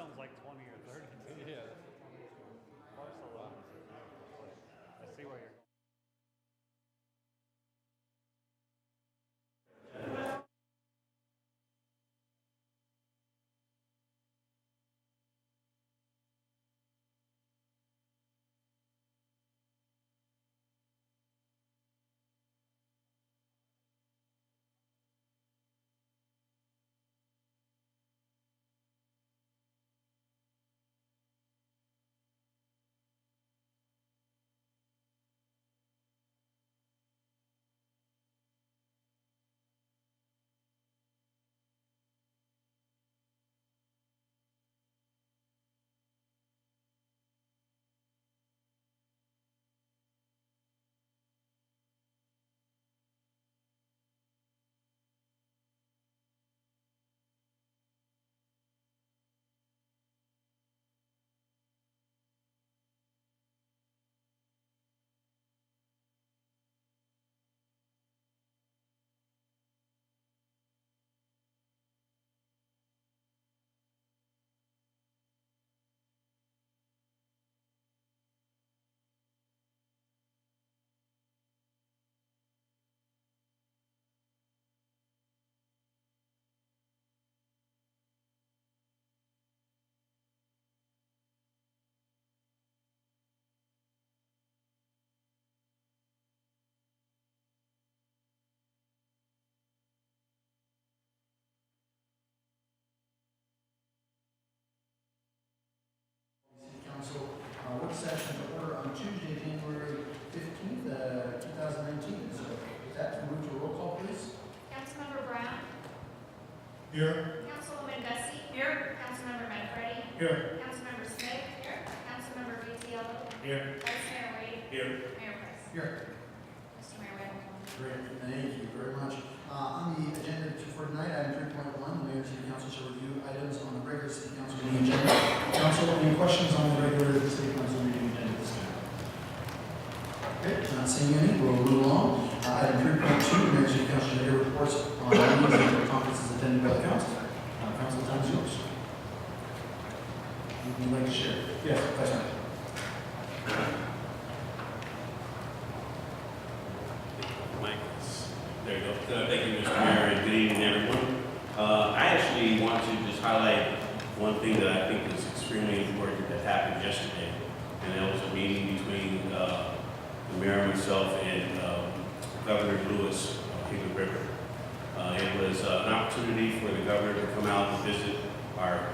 one's like 20 or 30. Yeah. Barcelona. I see where you're going. Work session to order on Tuesday, January 15th, 2019. So with that, we move to a roll call, please. Councilmember Brown. Here. Councilwoman Gussie. Here. Councilmember McFreddy. Here. Councilmember Smith. Here. Councilmember Vitiello. Here. Vice Mayor Wade. Here. Mayor Price. Here. Mr. Mayor, we have one. Great, thank you very much. On the agenda for tonight, item 3.1, the Mayor and City Council shall review items on the regular City Council meeting agenda. Council, any questions on the regular City Council meeting agenda this time? Okay, not seeing any, we'll move along. Item 3.2, the Mayor and City Council shall hear reports on meetings and conferences attended by the council. Council, the time is yours. Would you like to share? Yes, Vice Mayor. There you go. Thank you, Mr. Mayor, and good evening, everyone. I actually want to just highlight one thing that I think is extremely important that happened yesterday, and that was a meeting between the mayor, myself, and Governor Lewis of Higgins River. It was an opportunity for the governor to come out and visit our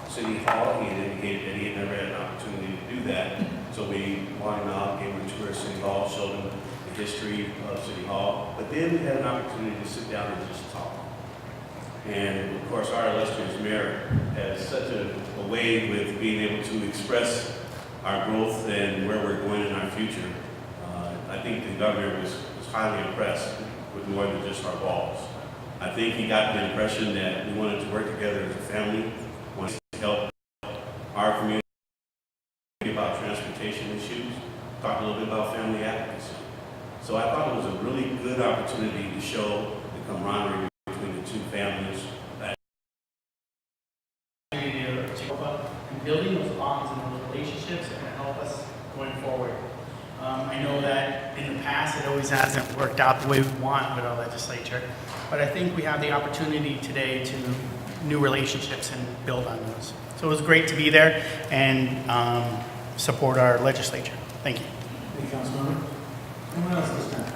city hall. He had indicated that he had never had an opportunity to do that, so we brought him out, gave him a tour of City Hall, showed him the history of City Hall, but then we had an opportunity to sit down and just talk. And of course, our illustrious mayor has such a way with being able to express our growth and where we're going in our future. I think the governor was highly impressed with more than just our walls. I think he got the impression that we wanted to work together as a family, wanted to help our community about transportation issues, talk a little bit about family advocacy. So I thought it was a really good opportunity to show the camaraderie between the two families. And building those bonds and those relationships are going to help us going forward. I know that in the past it always hasn't worked out the way we want with our legislature, but I think we have the opportunity today to new relationships and build on those. So it was great to be there and support our legislature. Thank you. Thank you, Councilmember. Anyone else this time?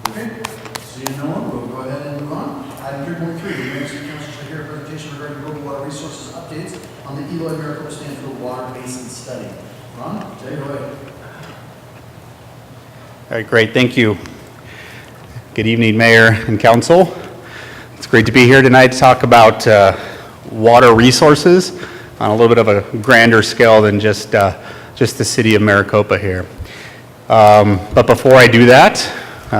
Okay, seeing no one, we'll go ahead and move on. Item 3.3, the Mayor and City Council shall hear a presentation regarding local water resources updates on the Eloy Maricopa Stanfield Water Basin Study. Ron, take it away. All right, great, thank you. Good evening, Mayor and Council. It's great to be here tonight to talk about water resources on a little bit of a grander scale than just the city of Maricopa here. But before I do that,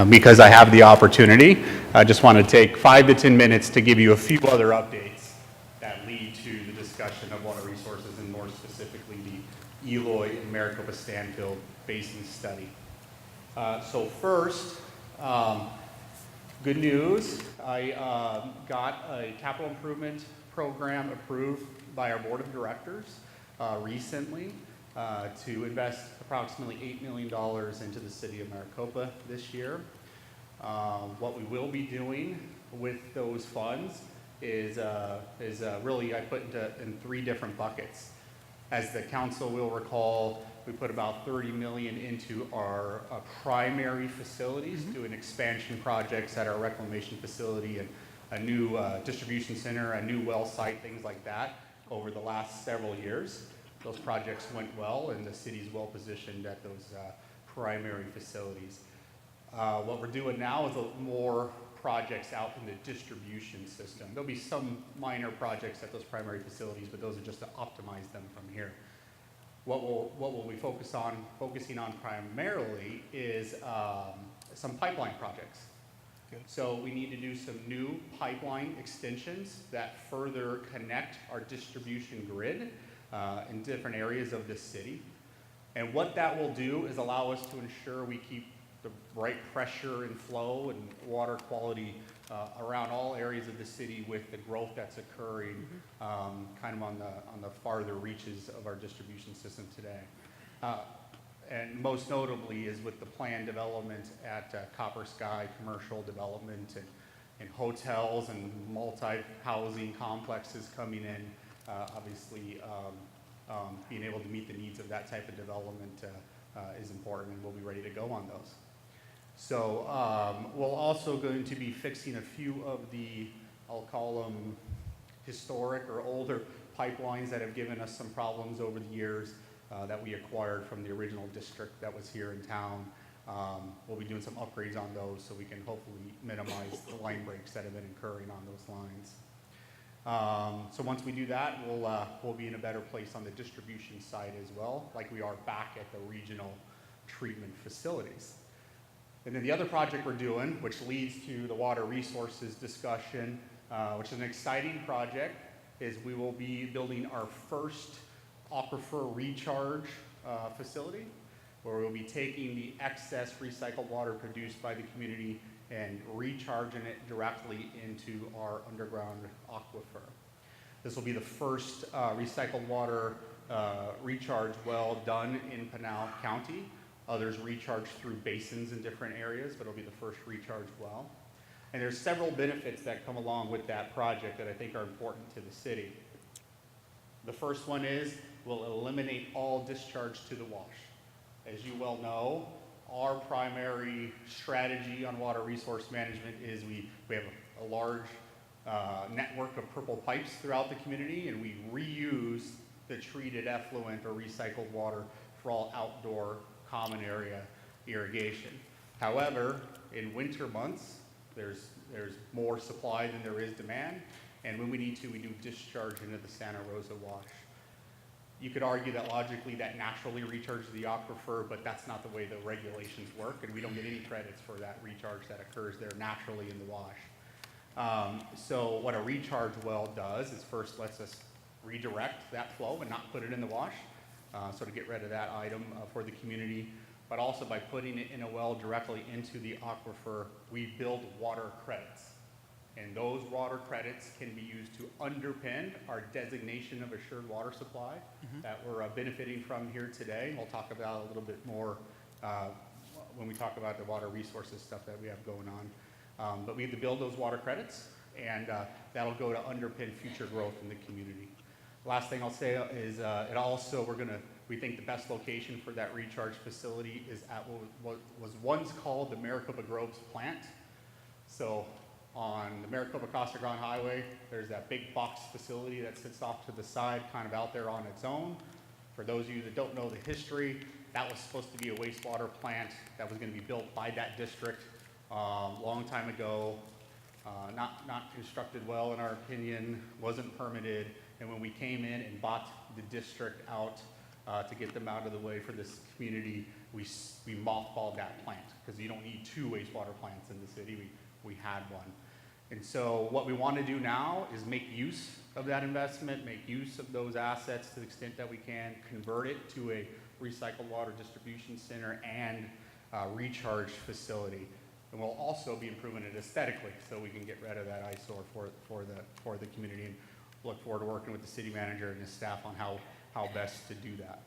because I have the opportunity, I just want to take 5 to 10 minutes to give you a few other updates that lead to the discussion of water resources and more specifically the Eloy and Maricopa Stanfield Basin Study. So first, Good news, I got a capital improvement program approved by our board of directors recently to invest approximately $8 million into the city of Maricopa this year. What we will be doing with those funds is really I put in 3 different buckets. As the council will recall, we put about $30 million into our primary facilities, doing expansion projects at our reclamation facility and a new distribution center, a new well site, things like that over the last several years. Those projects went well and the city's well positioned at those primary facilities. What we're doing now is more projects out in the distribution system. There'll be some minor projects at those primary facilities, but those are just to optimize them from here. What will we focusing on primarily is some pipeline projects. Good. So we need to do some new pipeline extensions that further connect our distribution grid in different areas of the city. And what that will do is allow us to ensure we keep the right pressure and flow and water quality around all areas of the city with the growth that's occurring kind of on the farther reaches of our distribution system today. And most notably is with the planned development at Copper Sky commercial development and hotels and multi-housing complexes coming in. Obviously, being able to meet the needs of that type of development is important, and we'll be ready to go on those. So we're also going to be fixing a few of the, I'll call them historic or older pipelines that have given us some problems over the years that we acquired from the original district that was here in town. We'll be doing some upgrades on those so we can hopefully minimize the line breaks that have been occurring on those lines. So once we do that, we'll be in a better place on the distribution side as well, like we are back at the regional treatment facilities. And then the other project we're doing, which leads to the water resources discussion, which is an exciting project, is we will be building our first aquifer recharge facility, where we'll be taking the excess recycled water produced by the community and recharging it directly into our underground aquifer. This will be the first recycled water recharge well done in Pinal County. Others recharge through basins in different areas, but it'll be the first recharge well. And there's several benefits that come along with that project that I think are important to the city. The first one is we'll eliminate all discharge to the wash. As you well know, our primary strategy on water resource management is we have a large network of purple pipes throughout the community, and we reuse the treated effluent or recycled water for all outdoor common area irrigation. However, in winter months, there's more supply than there is demand, and when we need to, we do discharge into the Santa Rosa wash. You could argue that logically that naturally recharges the aquifer, but that's not the way the regulations work, and we don't get any credits for that recharge that occurs there naturally in the wash. So what a recharge well does is first lets us redirect that flow and not put it in the wash, so to get rid of that item for the community. But also by putting it in a well directly into the aquifer, we build water credits. And those water credits can be used to underpin our designation of assured water supply that we're benefiting from here today. We'll talk about a little bit more when we talk about the water resources stuff that we have going on. But we have to build those water credits, and that'll go to underpin future growth in the community. Last thing I'll say is we think the best location for that recharge facility is at what was once called the Maricopa Groves plant. So on the Maricopa Costa Grande Highway, there's that big box facility that sits off to the side, kind of out there on its own. For those of you that don't know the history, that was supposed to be a wastewater plant that was going to be built by that district long time ago. Not constructed well in our opinion, wasn't permitted, and when we came in and bought the district out to get them out of the way for this community, we mothballed that plant because you don't need 2 wastewater plants in the city. We had one. And so what we want to do now is make use of that investment, make use of those assets to the extent that we can, convert it to a recycled water distribution center and recharge facility. And we'll also be improving it aesthetically, so we can get rid of that eyesore for the community, and look forward to working with the city manager and his staff on how best to do that.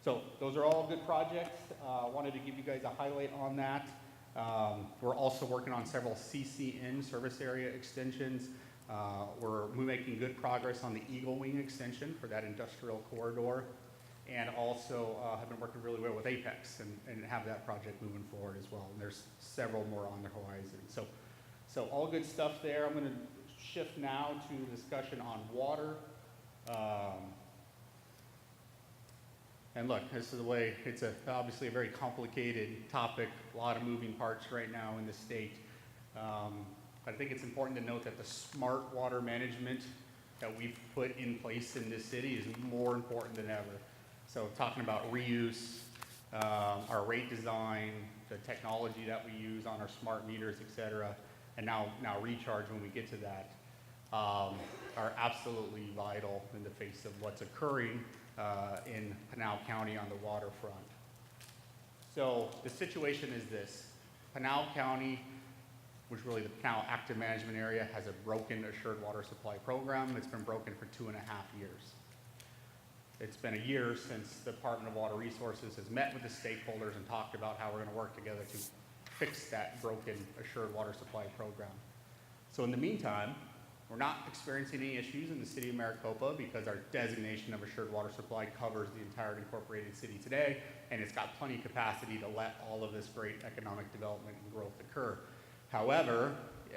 So those are all good projects. Wanted to give you guys a highlight on that. We're also working on several CCN service area extensions. We're making good progress on the Eagle Wing extension for that industrial corridor, and also have been working really well with Apex and have that project moving forward as well. And there's several more on the horizon. So all good stuff there. I'm going to shift now to discussion on water. And look, this is the way, it's obviously a very complicated topic, a lot of moving parts right now in the state. But I think it's important to note that the smart water management that we've put in place in this city is more important than ever. So talking about reuse, our rate design, the technology that we use on our smart meters, et cetera, and now recharge when we get to that, are absolutely vital in the face of what's occurring in Pinal County on the waterfront. So the situation is this: Pinal County, which really the Pinal Active Management Area, has a broken assured water supply program. It's been broken for 2.5 years. It's been a year since the Department of Water Resources has met with the stakeholders and talked about how we're going to work together to fix that broken assured water supply program. So in the meantime, we're not experiencing any issues in the city of Maricopa because our designation of assured water supply covers the entire incorporated city today, and it's got plenty of capacity to let all of this great economic development and growth occur. However,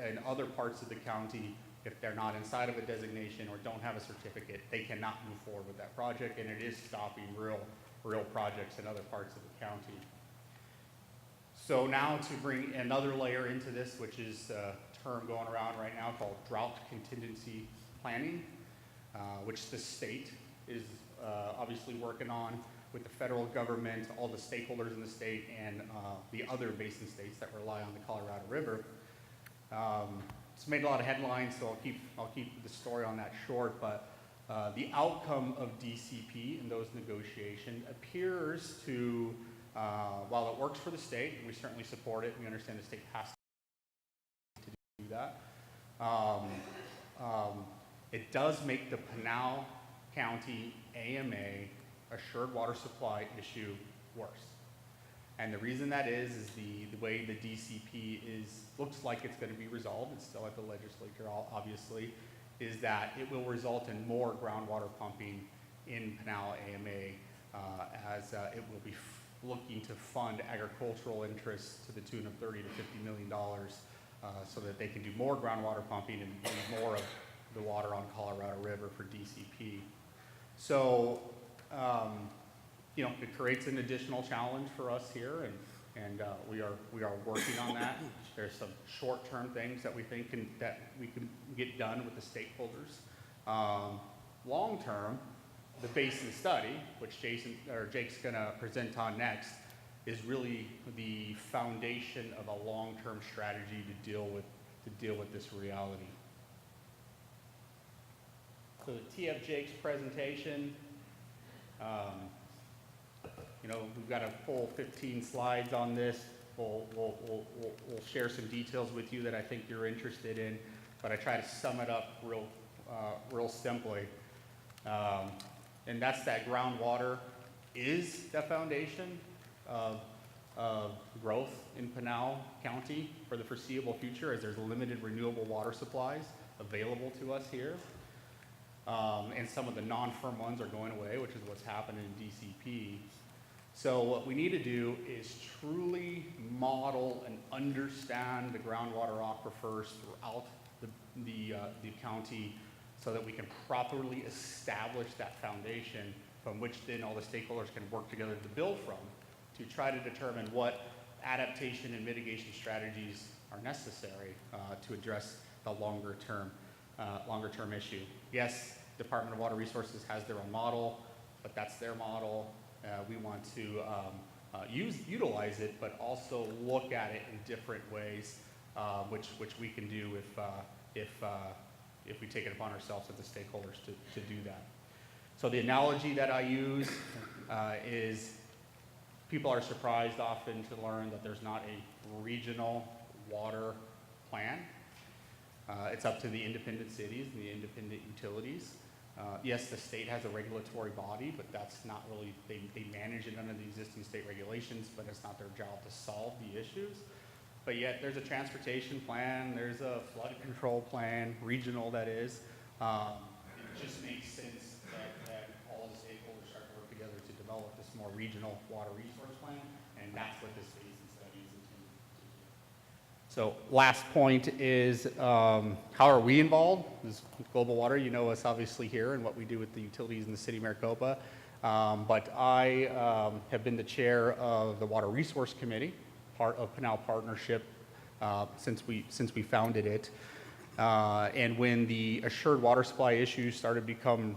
in other parts of the county, if they're not inside of a designation or don't have a certificate, they cannot move forward with that project, and it is stopping real projects in other parts of the county. So now to bring another layer into this, which is a term going around right now called drought contingency planning, which the state is obviously working on with the federal government, all the stakeholders in the state, and the other basin states that rely on the Colorado River. It's made a lot of headlines, so I'll keep the story on that short, but the outcome of DCP in those negotiations appears to, while it works for the state, and we certainly support it, we understand the state has to do that, it does make the Pinal County AMA assured water supply issue worse. And the reason that is the way the DCP looks like it's going to be resolved, it's still at the legislature obviously, is that it will result in more groundwater pumping in Pinal AMA as it will be looking to fund agricultural interests to the tune of $30 to $50 million so that they can do more groundwater pumping and use more of the water on Colorado River for DCP. So, you know, it creates an additional challenge for us here, and we are working on that. There's some short-term things that we think that we can get done with the stakeholders. Long-term, the basin study, which Jake's going to present on next, is really the foundation of a long-term strategy to deal with this reality. So the TF Jake's presentation. You know, we've got a full 15 slides on this. We'll share some details with you that I think you're interested in, but I try to sum it up real simply. And that's that groundwater is the foundation of growth in Pinal County for the foreseeable future, as there's limited renewable water supplies available to us here. And some of the non-firm ones are going away, which is what's happening in DCP. So what we need to do is truly model and understand the groundwater aquifers throughout the county so that we can properly establish that foundation from which then all the stakeholders can work together to build from, to try to determine what adaptation and mitigation strategies are necessary to address the longer term issue. Yes, Department of Water Resources has their own model, but that's their model. We want to utilize it, but also look at it in different ways, which we can do if we take it upon ourselves as the stakeholders to do that. So the analogy that I use is people are surprised often to learn that there's not a regional water plan. It's up to the independent cities and the independent utilities. Yes, the state has a regulatory body, but that's not really, they manage it under the existing state regulations, but it's not their job to solve the issues. But yet there's a transportation plan, there's a flood control plan, regional that is. It just makes sense that all the stakeholders start to work together to develop this more regional water resource plan, and that's what this basin study is intended to do. So last point is, how are we involved? This is Global Water, you know us obviously here and what we do with the utilities in the city of Maricopa. But I have been the chair of the Water Resource Committee, part of Pinal Partnership, since we founded it. And when the assured water supply issues started to become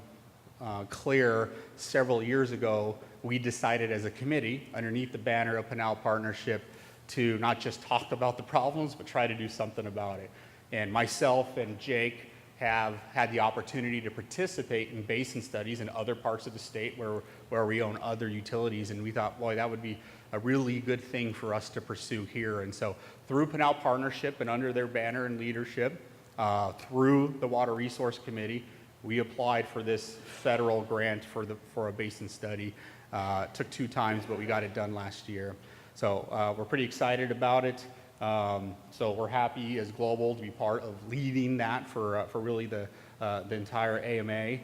clear several years ago, we decided as a committee, underneath the banner of Pinal Partnership, to not just talk about the problems, but try to do something about it. And myself and Jake have had the opportunity to participate in basin studies in other parts of the state where we own other utilities, and we thought, boy, that would be a really good thing for us to pursue here. And so through Pinal Partnership and under their banner and leadership, through the Water Resource Committee, we applied for this federal grant for a basin study. Took 2 times, but we got it done last year. So we're pretty excited about it. So we're happy as Global to be part of leading that for really the entire AMA,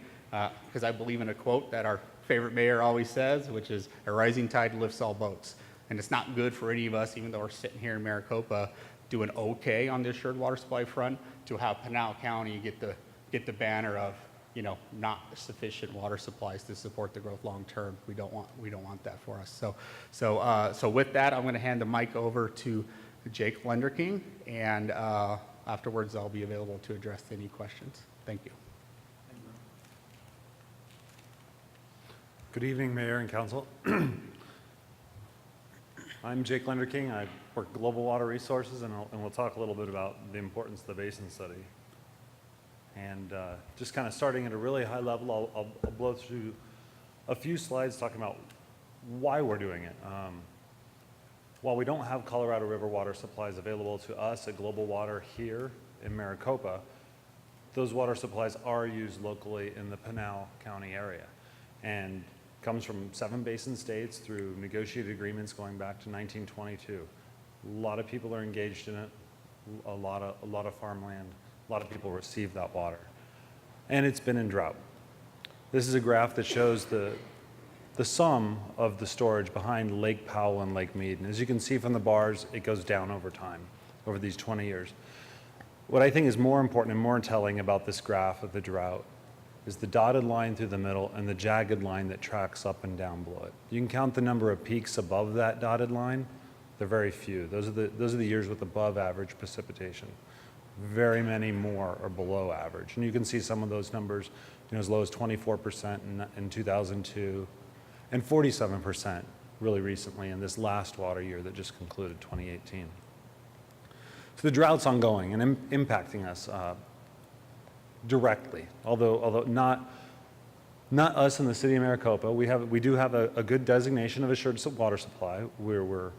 because I believe in a quote that our favorite mayor always says, which is, "A rising tide lifts all boats." And it's not good for any of us, even though we're sitting here in Maricopa doing okay on the assured water supply front, to have Pinal County get the banner of, you know, not sufficient water supplies to support the growth long term. We don't want that for us. So with that, I'm going to hand the mic over to Jake Lenderking, and afterwards I'll be available to address any questions. Thank you. Good evening, Mayor and Council. I'm Jake Lenderking. I work Global Water Resources, and we'll talk a little bit about the importance of the basin study. And just kind of starting at a really high level, I'll blow through a few slides talking about why we're doing it. While we don't have Colorado River water supplies available to us at Global Water here in Maricopa, those water supplies are used locally in the Pinal County area, and comes from 7 basin states through negotiated agreements going back to 1922. A lot of people are engaged in it, a lot of farmland, a lot of people receive that water. And it's been in drought. This is a graph that shows the sum of the storage behind Lake Powell and Lake Mead. And as you can see from the bars, it goes down over time, over these 20 years. What I think is more important and more telling about this graph of the drought is the dotted line through the middle and the jagged line that tracks up and down below it. You can count the number of peaks above that dotted line. They're very few. Those are the years with above average precipitation. Very many more are below average. And you can see some of those numbers, you know, as low as 24% in 2002 and 47% really recently in this last water year that just concluded, 2018. So the drought's ongoing and impacting us directly, although not us in the city of Maricopa. We do have a good designation of assured water supply. We're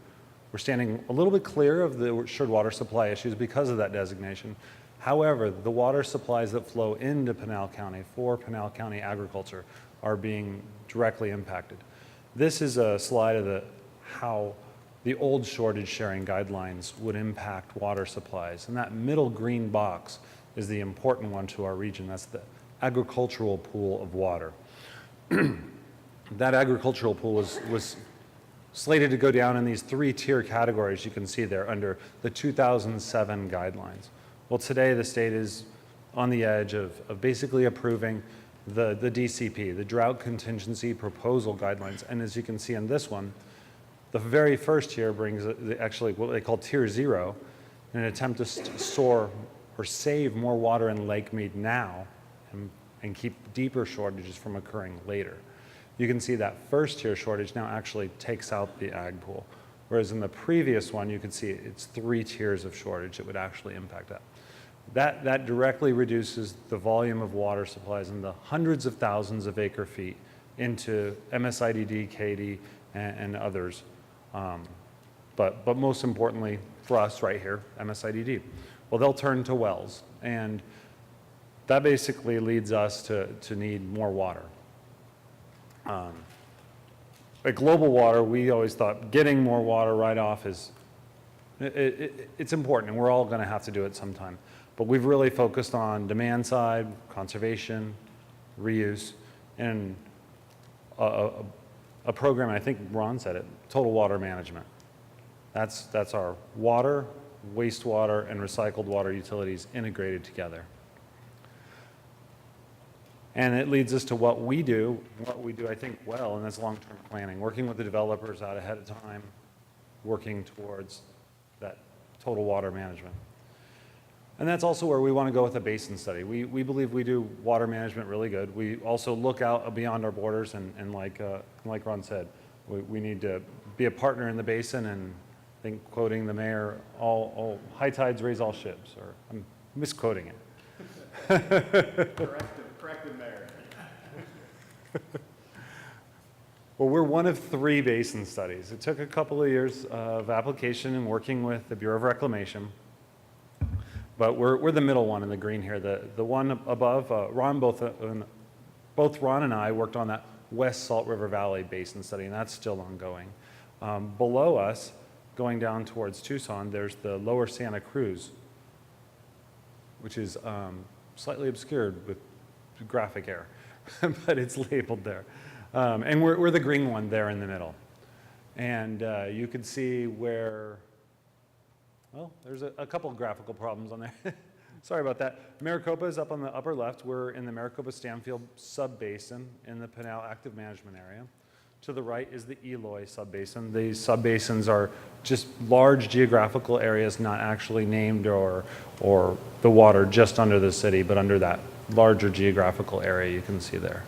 standing a little bit clear of the assured water supply issues because of that designation. However, the water supplies that flow into Pinal County for Pinal County agriculture are being directly impacted. This is a slide of how the old shortage sharing guidelines would impact water supplies. And that middle green box is the important one to our region. That's the agricultural pool of water. That agricultural pool was slated to go down in these 3-tier categories you can see there under the 2007 guidelines. Well, today the state is on the edge of basically approving the DCP, the Drought Contingency Proposal Guidelines. And as you can see in this one, the very first tier brings actually what they call Tier 0, in an attempt to store or save more water in Lake Mead now and keep deeper shortages from occurring later. You can see that first tier shortage now actually takes out the ag pool, whereas in the previous one you could see it's 3 tiers of shortage that would actually impact that. That directly reduces the volume of water supplies in the hundreds of thousands of acre feet into MSIDD, KD, and others. But most importantly, for us right here, MSIDD. Well, they'll turn to wells, and that basically leads us to need more water. At Global Water, we always thought getting more water right off is, it's important, and we're all going to have to do it sometime. But we've really focused on demand side, conservation, reuse, and a program, I think Ron said it, total water management. That's our water, wastewater, and recycled water utilities integrated together. And it leads us to what we do, I think, well, and that's long-term planning, working with the developers out ahead of time, working towards that total water management. And that's also where we want to go with a basin study. We believe we do water management really good. We also look out beyond our borders, and like Ron said, we need to be a partner in the basin, and I think, quoting the mayor, all high tides raise all ships, or I'm misquoting it. Corrected mayor. Well, we're one of 3 basin studies. It took a couple of years of application and working with the Bureau of Reclamation, but we're the middle one in the green here. The one above, both Ron and I worked on that West Salt River Valley Basin study, and that's still ongoing. Below us, going down towards Tucson, there's the Lower Santa Cruz, which is slightly obscured with graphic error, but it's labeled there. And we're the green one there in the middle. And you can see where, well, there's a couple graphical problems on there. Sorry about that. Maricopa is up on the upper left. We're in the Maricopa-Stanfield subbasin in the Pinal Active Management Area. To the right is the Eloy subbasin. These subbasins are just large geographical areas, not actually named or the water just under the city, but under that larger geographical area you can see there.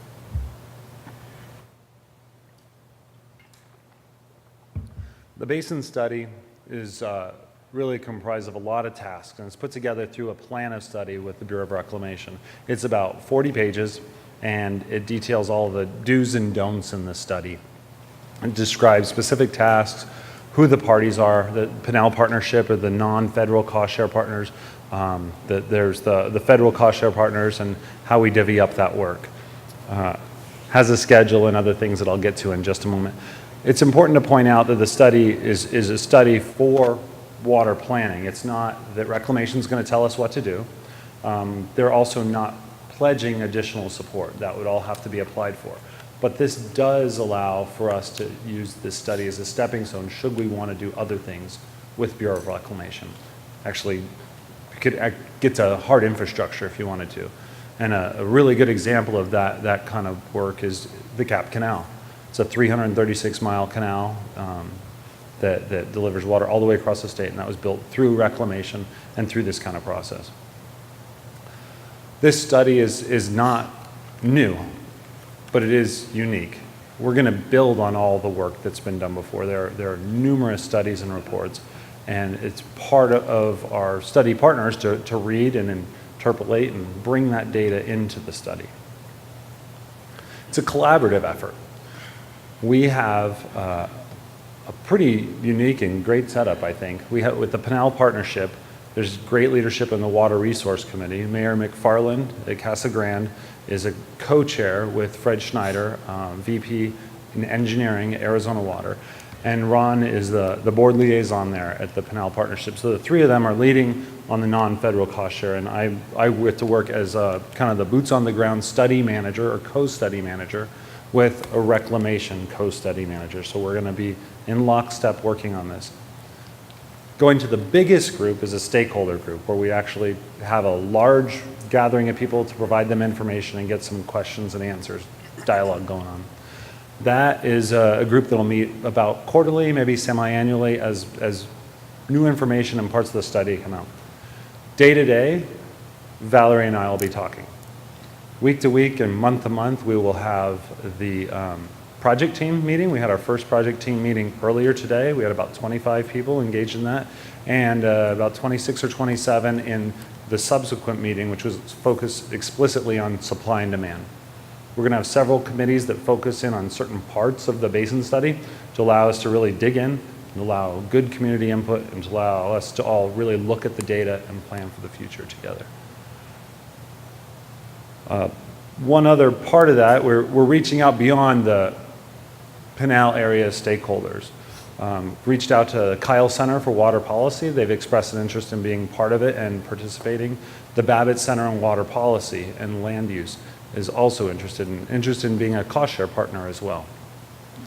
The basin study is really comprised of a lot of tasks, and it's put together through a plan of study with the Bureau of Reclamation. It's about 40 pages, and it details all the do's and don'ts in the study. It describes specific tasks, who the parties are, the Pinal Partnership or the non-federal cost share partners. There's the federal cost share partners and how we divvy up that work. Has a schedule and other things that I'll get to in just a moment. It's important to point out that the study is a study for water planning. It's not that Reclamation is going to tell us what to do. They're also not pledging additional support. That would all have to be applied for. But this does allow for us to use this study as a stepping stone should we want to do other things with Bureau of Reclamation. Actually, you could get to hard infrastructure if you wanted to. And a really good example of that kind of work is the Cap Canal. It's a 336-mile canal that delivers water all the way across the state, and that was built through Reclamation and through this kind of process. This study is not new, but it is unique. We're going to build on all the work that's been done before. There are numerous studies and reports, and it's part of our study partners to read and interpolate and bring that data into the study. It's a collaborative effort. We have a pretty unique and great setup, I think. We have, with the Pinal Partnership, there's great leadership in the Water Resource Committee. Mayor McFarland at Casa Grande is a co-chair with Fred Schneider, VP in Engineering at Arizona Water. And Ron is the board liaison there at the Pinal Partnership. So the 3 of them are leading on the non-federal cost share, and I get to work as kind of the boots on the ground study manager or co-study manager with a Reclamation co-study manager. So we're going to be in lockstep working on this. Going to the biggest group is a stakeholder group where we actually have a large gathering of people to provide them information and get some questions and answers, dialogue going on. That is a group that will meet about quarterly, maybe semi-annually as new information and parts of the study come out. Day to day, Valerie and I will be talking. Week to week and month to month, we will have the project team meeting. We had our first project team meeting earlier today. We had about 25 people engaged in that, and about 26 or 27 in the subsequent meeting, which was focused explicitly on supply and demand. We're going to have several committees that focus in on certain parts of the basin study to allow us to really dig in, and allow good community input, and to allow us to all really look at the data and plan for the future together. One other part of that, we're reaching out beyond the Pinal area stakeholders. Reached out to Kyle Center for Water Policy. They've expressed an interest in being part of it and participating. The Babbitt Center on Water Policy and Land Use is also interested in being a cost share partner as well.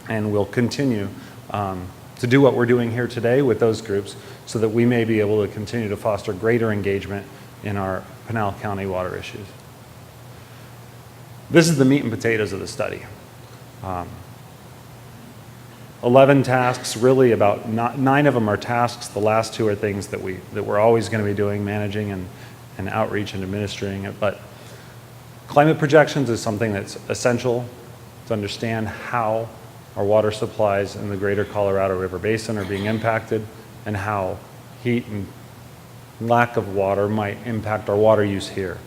And we'll continue to do what we're doing here today with those groups so that we may be able to continue to foster greater engagement in our Pinal County water issues. This is the meat and potatoes of the study. 11 tasks, really about 9 of them are tasks. The last 2 are things that we're always going to be doing, managing and outreach and administering it. But climate projections is something that's essential to understand how our water supplies in the greater Colorado River Basin are being impacted and how heat and lack of water might impact our water use here.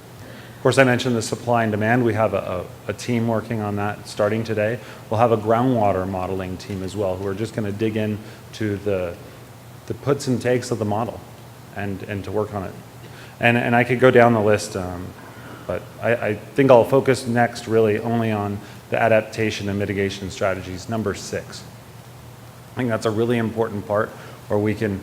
Of course, I mentioned the supply and demand. We have a team working on that starting today. We'll have a groundwater modeling team as well who are just going to dig into the puts and takes of the model and to work on it. And I could go down the list, but I think I'll focus next really only on the adaptation and mitigation strategies, number 6. I think that's a really important part where we can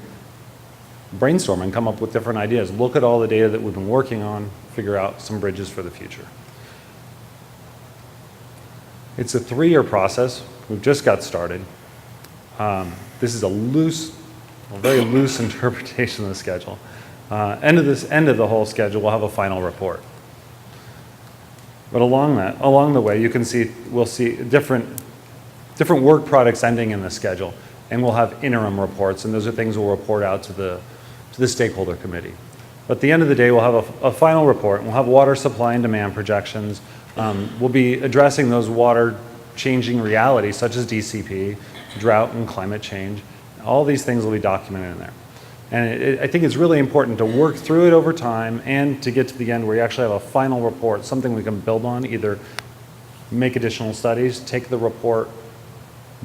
brainstorm and come up with different ideas. Look at all the data that we've been working on, figure out some bridges for the future. It's a 3-year process. We've just got started. This is a very loose interpretation of the schedule. End of the whole schedule, we'll have a final report. But along the way, we'll see different work products ending in the schedule, and we'll have interim reports, and those are things we'll report out to the stakeholder committee. But at the end of the day, we'll have a final report, and we'll have water supply and demand projections. We'll be addressing those water changing realities such as DCP, drought and climate change. All these things will be documented in there. And I think it's really important to work through it over time and to get to the end where you actually have a final report, something we can build on, either make additional studies, take the report,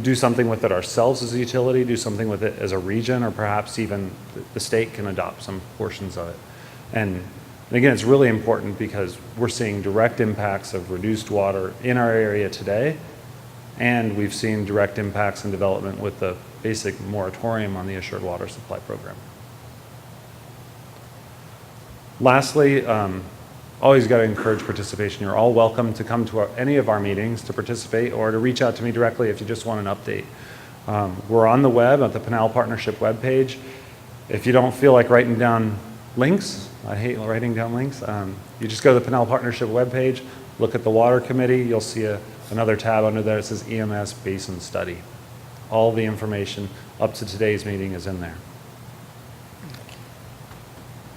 do something with it ourselves as a utility, do something with it as a region, or perhaps even the state can adopt some portions of it. And again, it's really important because we're seeing direct impacts of reduced water in our area today, and we've seen direct impacts in development with the basic moratorium on the Assured Water Supply Program. Lastly, always got to encourage participation. You're all welcome to come to any of our meetings to participate or to reach out to me directly if you just want an update. We're on the web at the Pinal Partnership webpage. If you don't feel like writing down links, I hate writing down links, you just go to the Pinal Partnership webpage, look at the Water Committee, you'll see another tab under there that says EMS Basin Study. All the information up to today's meeting is in there.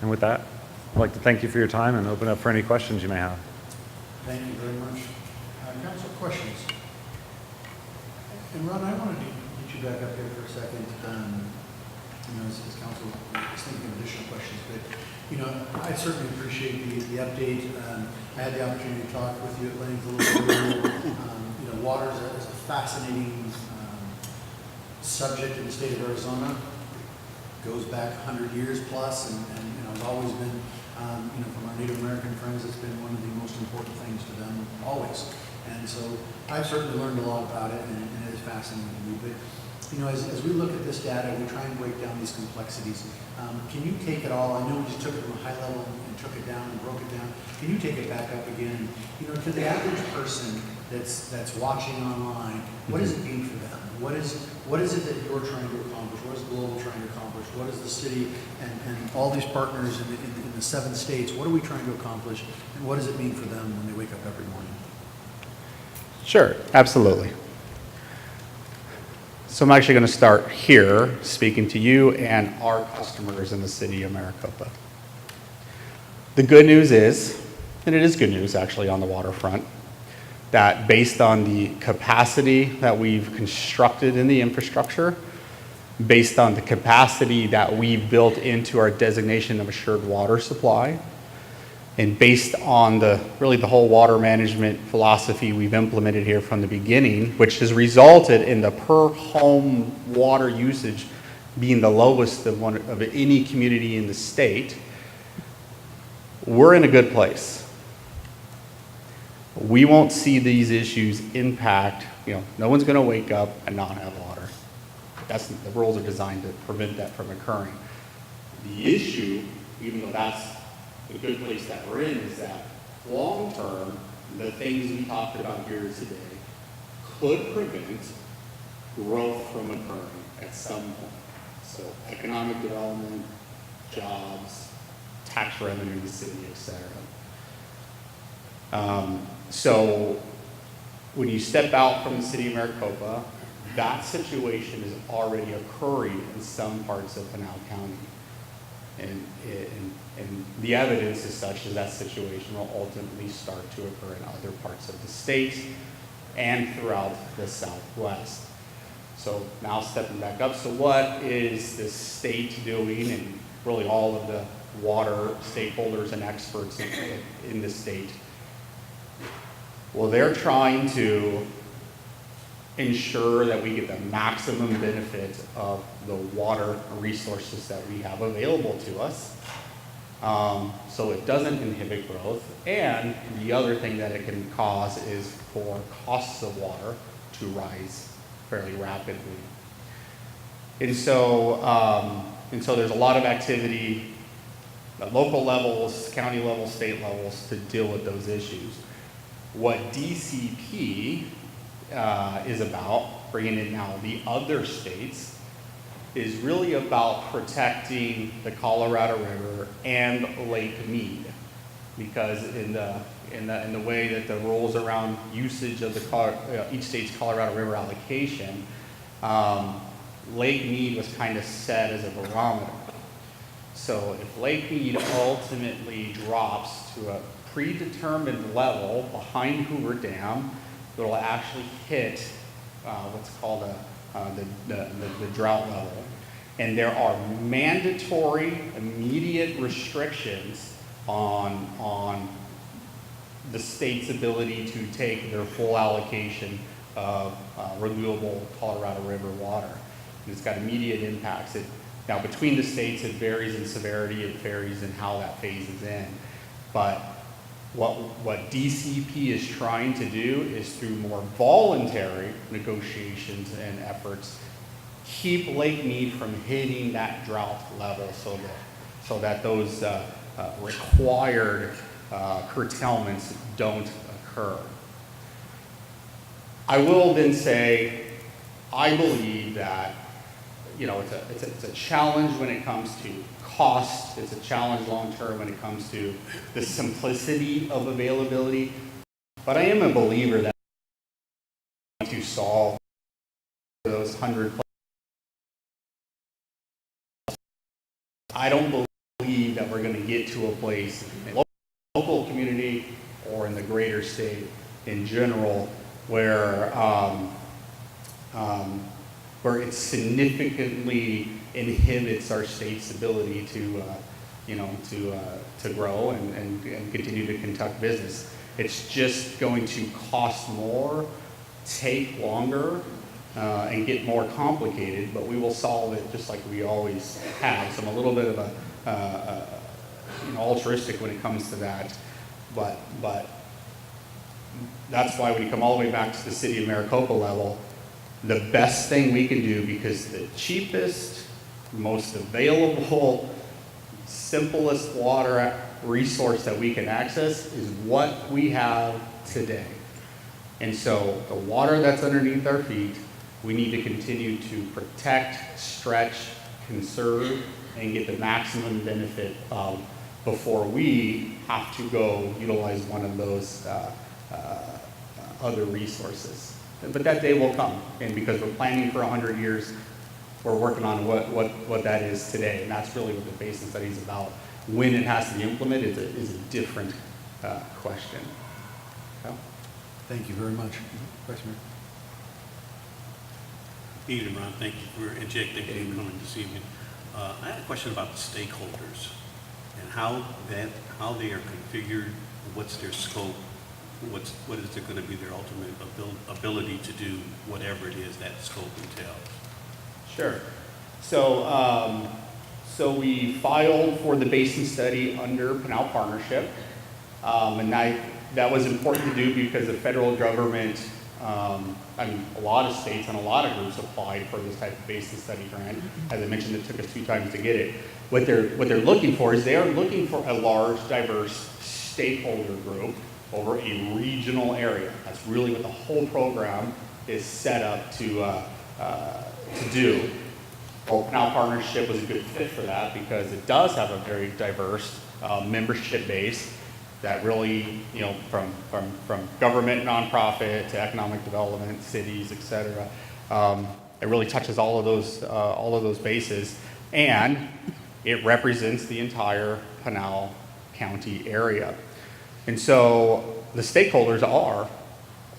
And with that, I'd like to thank you for your time and open up for any questions you may have. Thank you very much. Council, questions? And Ron, I wanted to get you back up here for a second. As council is thinking of additional questions, but I certainly appreciate the update. I had the opportunity to talk with you at length a little bit earlier. Water is a fascinating subject in the state of Arizona. It goes back 100 years plus, and it's always been, from our Native American friends, it's been one of the most important things to them always. And so I've certainly learned a lot about it, and it is fascinating to me. But as we look at this data, we try and break down these complexities. Can you take it all? I know we just took it from a high level and took it down and broke it down. Can you take it back up again? To the average person that's watching online, what does it mean for them? What is it that you're trying to accomplish? What is Global trying to accomplish? What is the city and all these partners in the 7 states, what are we trying to accomplish? And what does it mean for them when they wake up every morning? Sure, absolutely. So I'm actually going to start here, speaking to you and our customers in the city of Maricopa. The good news is, and it is good news actually on the waterfront, that based on the capacity that we've constructed in the infrastructure, based on the capacity that we've built into our designation of assured water supply, and based on the whole water management philosophy we've implemented here from the beginning, which has resulted in the per home water usage being the lowest of any community in the state, we're in a good place. We won't see these issues impact, no one's going to wake up and not have water. The rules are designed to prevent that from occurring. The issue, even though that's the good place that we're in, is that long-term, the things we talked about here today could prevent growth from occurring at some point. So economic development, jobs, tax revenue in the city, et cetera. So when you step out from the city of Maricopa, that situation is already occurring in some parts of Pinal County. And the evidence is such that situation will ultimately start to occur in other parts of the state and throughout the Southwest. So now stepping back up, so what is the state doing, and really all of the water stakeholders and experts in the state? Well, they're trying to ensure that we get the maximum benefit of the water resources that we have available to us, so it doesn't inhibit growth. And the other thing that it can cause is for costs of water to rise fairly rapidly. And so there's a lot of activity at local levels, county levels, state levels to deal with those issues. What DCP is about, bringing in now the other states, is really about protecting the Colorado River and Lake Mead, because in the way that the rules around usage of each state's Colorado River allocation, Lake Mead was kind of set as a barometer. So if Lake Mead ultimately drops to a predetermined level behind Hoover Dam, it'll actually hit what's called the drought level. And there are mandatory immediate restrictions on the state's ability to take their full allocation of renewable Colorado River water. And it's got immediate impacts. Now between the states it varies in severity, it varies in how that phases in. But what DCP is trying to do is, through more voluntary negotiations and efforts, keep Lake Mead from hitting that drought level, so that those required curtailments don't occur. I will then say, I believe that it's a challenge when it comes to cost. It's a challenge long-term when it comes to the simplicity of availability. But I am a believer that to solve those 100+, I don't believe that we're going to get to a place in the local community or in the greater state in general where it significantly inhibits our state's ability to grow and continue to conduct business. It's just going to cost more, take longer, and get more complicated, but we will solve it just like we always have. So I'm a little bit of altruistic when it comes to that, but that's why when you come all the way back to the city of Maricopa level, the best thing we can do, because the cheapest, most available, simplest water resource that we can access is what we have today. And so the water that's underneath our feet, we need to continue to protect, stretch, conserve, and get the maximum benefit of before we have to go utilize one of those other resources. But that day will come, and because we're planning for 100 years, we're working on what that is today, and that's really what the basin study is about. When it has to be implemented is a different question. Okay? Thank you very much. Question? Ethan, Ron, thank you for injecting and coming this evening. I had a question about the stakeholders and how they are configured, what's their scope, what is going to be their ultimate ability to do whatever it is that scope entails. Sure. So we filed for the basin study under Pinal Partnership. And that was important to do because the federal government, a lot of states and a lot of groups applied for this type of basin study grant. As I mentioned, it took us 2 times to get it. What they're looking for is they are looking for a large, diverse stakeholder group over a regional area. That's really what the whole program is set up to do. Well, Pinal Partnership was a good fit for that because it does have a very diverse membership base that really, from government, nonprofit to economic development, cities, et cetera. It really touches all of those bases, and it represents the entire Pinal County area. And so the stakeholders are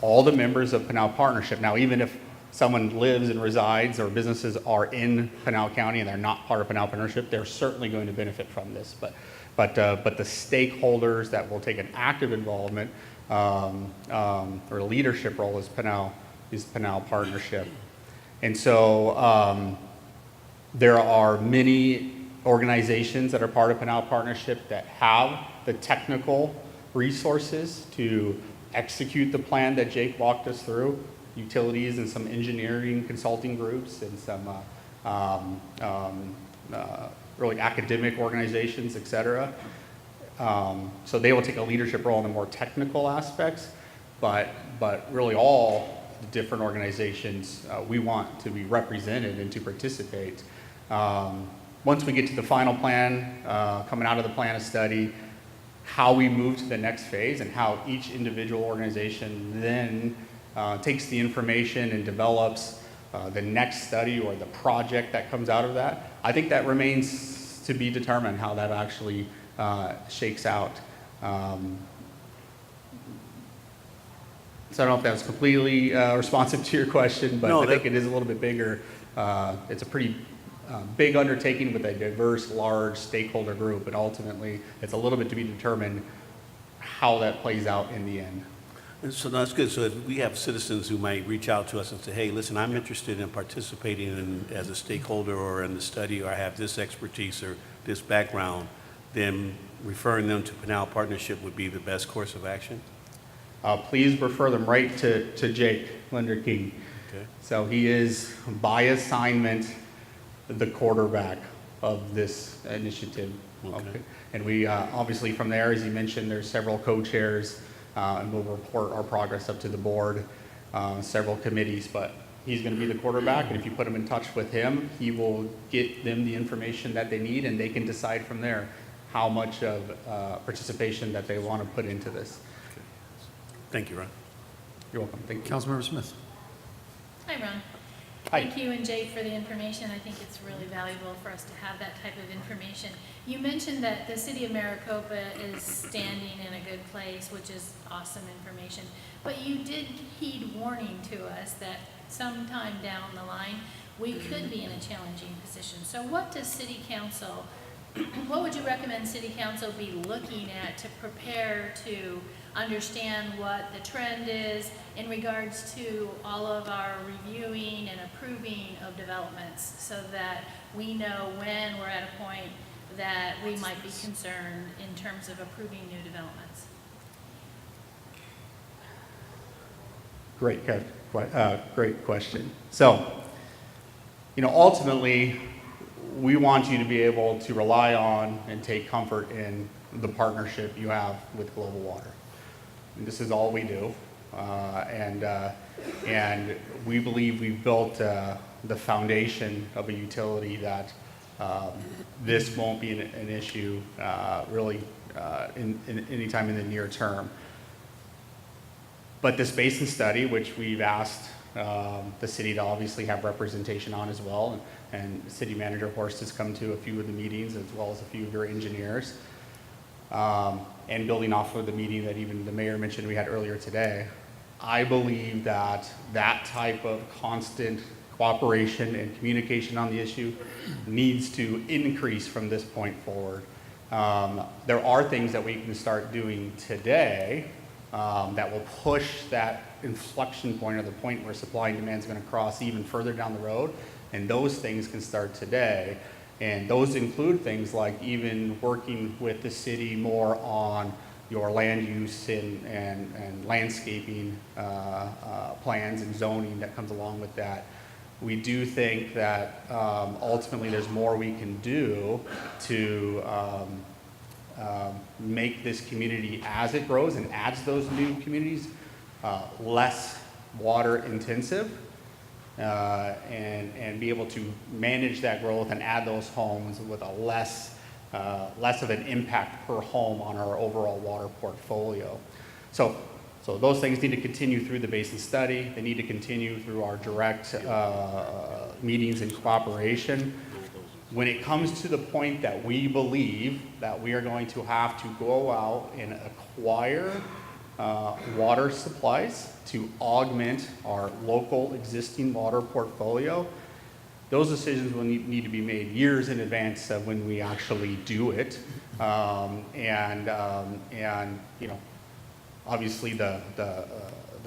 all the members of Pinal Partnership. Now, even if someone lives and resides or businesses are in Pinal County and they're not part of Pinal Partnership, they're certainly going to benefit from this. But the stakeholders that will take an active involvement or leadership role is Pinal Partnership. And so there are many organizations that are part of Pinal Partnership that have the technical resources to execute the plan that Jake walked us through, utilities and some engineering consulting groups and some really academic organizations, et cetera. So they will take a leadership role in the more technical aspects, but really all the different organizations, we want to be represented and to participate. Once we get to the final plan, coming out of the plan of study, how we move to the next phase and how each individual organization then takes the information and develops the next study or the project that comes out of that. I think that remains to be determined how that actually shakes out. So I don't know if that was completely responsive to your question, but No, I think it is a little bit bigger. It's a pretty big undertaking with a diverse, large stakeholder group, and ultimately it's a little bit to be determined how that plays out in the end. And so that's good. So if we have citizens who might reach out to us and say, hey, listen, I'm interested in participating as a stakeholder or in the study, or I have this expertise or this background, then referring them to Pinal Partnership would be the best course of action? Please refer them right to Jake Linder King. Okay. So he is by assignment the quarterback of this initiative. Okay. And we obviously from there, as you mentioned, there's several co-chairs, and we'll report our progress up to the board, several committees, but he's going to be the quarterback, and if you put them in touch with him, he will get them the information that they need, and they can decide from there how much of participation that they want to put into this. Thank you, Ron. You're welcome. Thank you. Councilmember Smith. Hi, Ron. Hi. Thank you and Jake for the information. I think it's really valuable for us to have that type of information. You mentioned that the city of Maricopa is standing in a good place, which is awesome information. But you did heed warning to us that sometime down the line, we could be in a challenging position. So what does city council, what would you recommend city council be looking at to prepare to understand what the trend is in regards to all of our reviewing and approving of developments, so that we know when we're at a point that we might be concerned in terms of approving new developments? Great question. So, ultimately, we want you to be able to rely on and take comfort in the partnership you have with Global Water. And this is all we do, and we believe we've built the foundation of a utility that this won't be an issue really in any time in the near term. But this basin study, which we've asked the city to obviously have representation on as well, and City Manager Horst has come to a few of the meetings as well as a few of your engineers. And building off of the meeting that even the mayor mentioned we had earlier today, I believe that that type of constant cooperation and communication on the issue needs to increase from this point forward. There are things that we can start doing today that will push that inflection point, or the point where supply and demand is going to cross even further down the road. And those things can start today. And those include things like even working with the city more on your land use and landscaping plans and zoning that comes along with that. We do think that ultimately there's more we can do to make this community, as it grows and adds those new communities, less water intensive, and be able to manage that growth and add those homes with a less of an impact per home on our overall water portfolio. So those things need to continue through the basin study. They need to continue through our direct meetings and cooperation. When it comes to the point that we believe that we are going to have to go out and acquire water supplies to augment our local existing water portfolio, those decisions will need to be made years in advance of when we actually do it. And you know, obviously the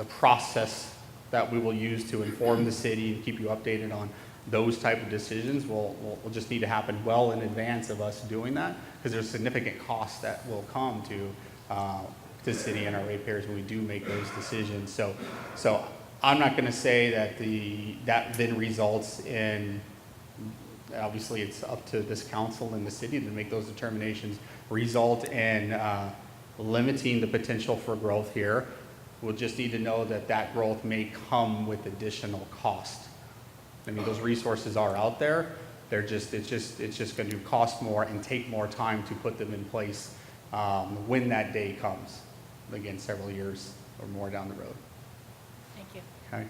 process that we will use to inform the city and keep you updated on those type of decisions will just need to happen well in advance of us doing that, because there's significant costs that will come to the city and our ratepayers when we do make those decisions. So I'm not going to say that that then results in, obviously it's up to this council and the city to make those determinations, result in limiting the potential for growth here. We'll just need to know that that growth may come with additional cost. I mean, those resources are out there. It's just going to cost more and take more time to put them in place when that day comes. Again, several years or more down the road. Thank you. Okay.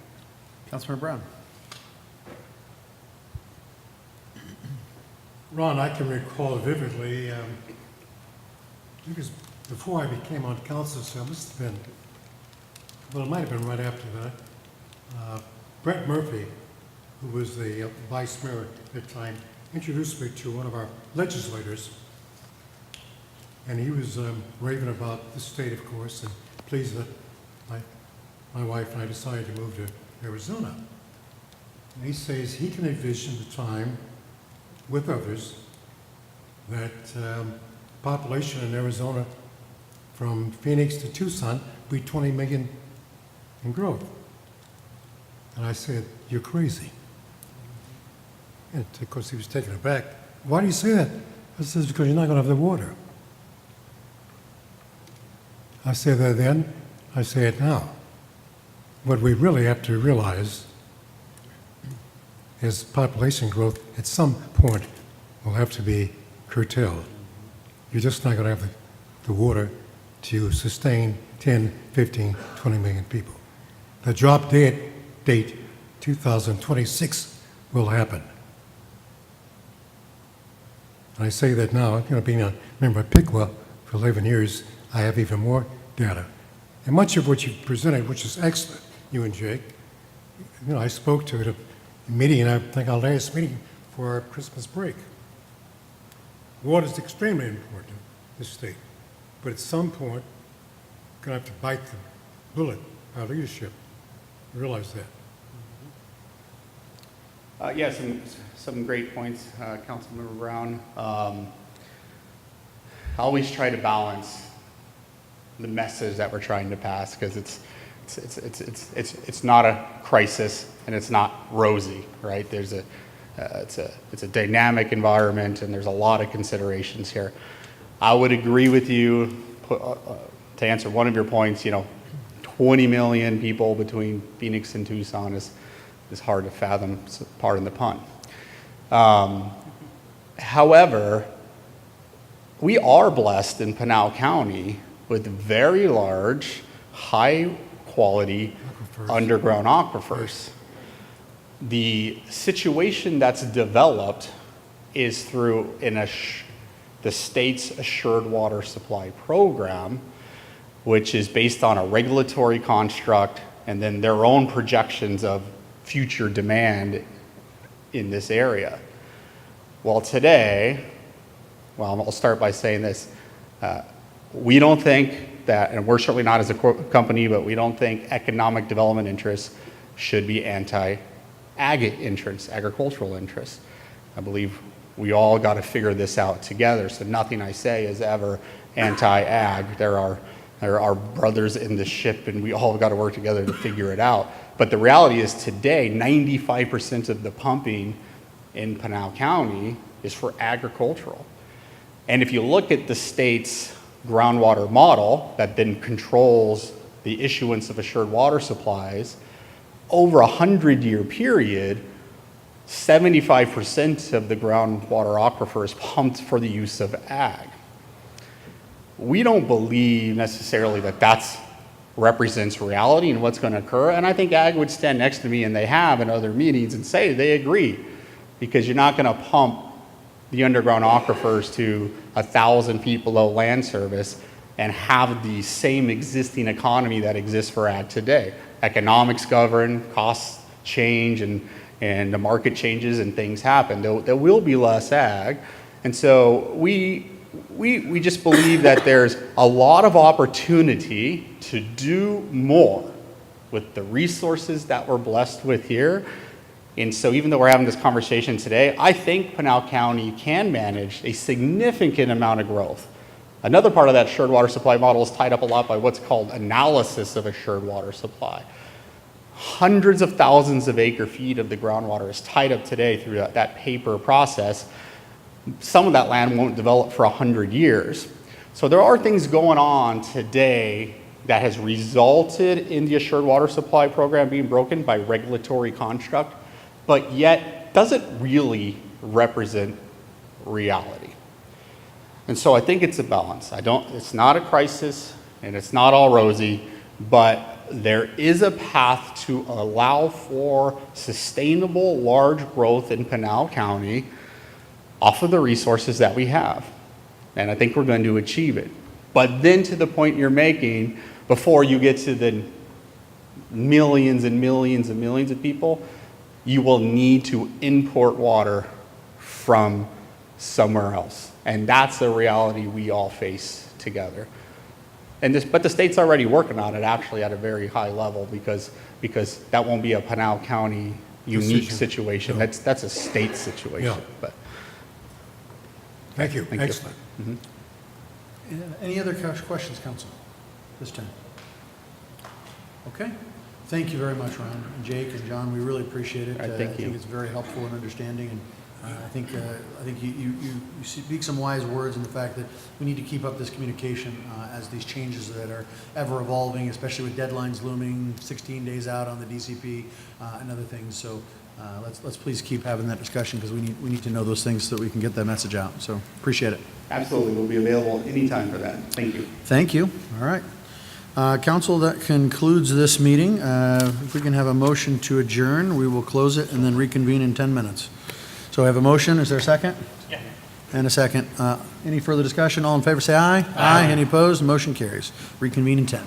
Councilmember Brown. Ron, I can recall vividly, because before I became on council, so it must have been, well, it might have been right after that, Brett Murphy, who was the vice mayor at the time, introduced me to one of our legislators, and he was raving about the state, of course, and pleased that my wife and I decided to move to Arizona. And he says he can envision the time with others that population in Arizona from Phoenix to Tucson will be 20 million in growth. And I said, "You're crazy." And of course he was taken aback. "Why do you say that?" I said, "Because you're not going to have the water." I say that then, I say it now. What we really have to realize is population growth at some point will have to be curtailed. You're just not going to have the water to sustain 10, 15, 20 million people. The drop date 2026 will happen. And I say that now, being a member of Piqua for 11 years, I have even more data. And much of what you presented, which is excellent, you and Jake, I spoke to at a meeting, and I think our last meeting for our Christmas break. Water is extremely important in this state. But at some point, we're going to have to bite the bullet, our leadership. Realize that. Yes, some great points, Councilmember Brown. I always try to balance the message that we're trying to pass, because it's not a crisis and it's not rosy, right? It's a dynamic environment, and there's a lot of considerations here. I would agree with you to answer one of your points. 20 million people between Phoenix and Tucson is hard to fathom, pardon the pun. However, we are blessed in Pinal County with very large, high-quality underground aquifers. The situation that's developed is through the state's Assured Water Supply Program, which is based on a regulatory construct and then their own projections of future demand in this area. Well, today, I'll start by saying this. We don't think that, and we're certainly not as a company, but we don't think economic development interests should be anti-water ag interests, agricultural interests. I believe we all got to figure this out together, so nothing I say is ever anti-ag. There are brothers in the ship, and we all got to work together to figure it out. But the reality is today, 95% of the pumping in Pinal County is for agricultural. And if you look at the state's groundwater model that then controls the issuance of assured water supplies, over a 100-year period, 75% of the groundwater aquifer is pumped for the use of ag. We don't believe necessarily that that's represents reality and what's going to occur, and I think ag would stand next to me, and they have in other meetings, and say they agree, because you're not going to pump the underground aquifers to 1,000 feet below land surface and have the same existing economy that exists for ag today. Economics govern, costs change, and the market changes and things happen. There will be less ag. And so we just believe that there's a lot of opportunity to do more with the resources that we're blessed with here. And so even though we're having this conversation today, I think Pinal County can manage a significant amount of growth. Another part of that assured water supply model is tied up a lot by what's called analysis of assured water supply. Hundreds of thousands of acre feet of the groundwater is tied up today through that paper process. Some of that land won't develop for 100 years. So there are things going on today that has resulted in the assured water supply program being broken by regulatory construct, but yet doesn't really represent reality. And so I think it's a balance. It's not a crisis and it's not all rosy, but there is a path to allow for sustainable large growth in Pinal County off of the resources that we have. And I think we're going to achieve it. But then to the point you're making, before you get to the millions and millions and millions of people, you will need to import water from somewhere else. And that's a reality we all face together. But the state's already working on it actually at a very high level because that won't be a Pinal County unique situation. No. That's a state situation. Yeah. But Thank you. Thank you. Excellent. Any other questions, council, this time? Okay. Thank you very much, Ron, and Jake, and John. We really appreciate it. All right, thank I you. think it's very helpful in understanding, and I think you speak some wise words in the fact that we need to keep up this communication as these changes that are ever evolving, especially with deadlines looming 16 days out on the DCP and other things. So let's please keep having that discussion because we need to know those things so that we can get that message out. So appreciate it. Absolutely. We'll be available anytime for that. Thank you. Thank you. All right. Council, that concludes this meeting. If we can have a motion to adjourn, we will close it and then reconvene in 10 minutes. So I have a motion. Is there a second? Yeah. And a second. Any further discussion? All in favor say aye. Aye. Any opposed? Motion carries. Reconvene in 10.